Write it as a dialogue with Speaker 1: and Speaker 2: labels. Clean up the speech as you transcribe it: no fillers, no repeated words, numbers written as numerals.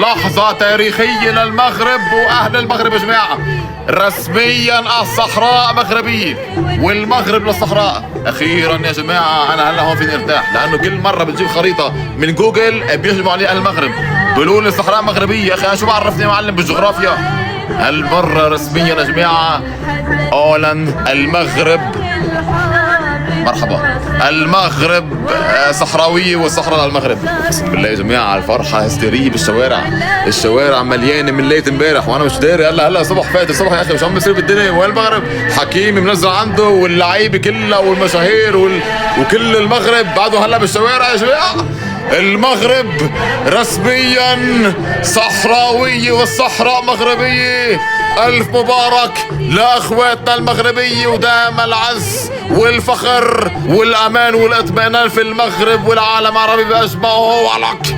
Speaker 1: لحظة تاريخية للمغرب وأهل المغرب يا جماعة. رسميا الصحراء مغربية والمغرب للصحراء. أخيرا يا جماعة أنا هلا هون فيني ارتاح، لأنه كل مرة بتجيب خريطة من جوجل بيهجموا علي أهل المغرب بيقولوا لي الصحراء مغربية. يا أخي أنا شو بعرفني يا معلم بالجغرافيا؟ هالمرة رسميا يا جماعة أولاً المغرب مرحبا، المغرب صحراوية والصحراء للمغرب. اقسم بالله يا جماعة الفرحة هستيرية بالشوارع، الشوارع مليانة من ليلة امبارح وانا مش داري. هلا صبح فات الصبح يا اخي، مش عم بيصير بالدنيا. وين المغرب؟ حكيمي منزل عنده واللعيبة كلها والمشاهير وكل المغرب بعده هلا بالشوارع يا جماعة. المغرب رسميا صحراوية والصحراء مغربية. ألف مبارك لأخواتنا المغربية، ودائم العز والفخر والأمان والاطمئنان في المغرب والعالم العربي بأجمعه. ولك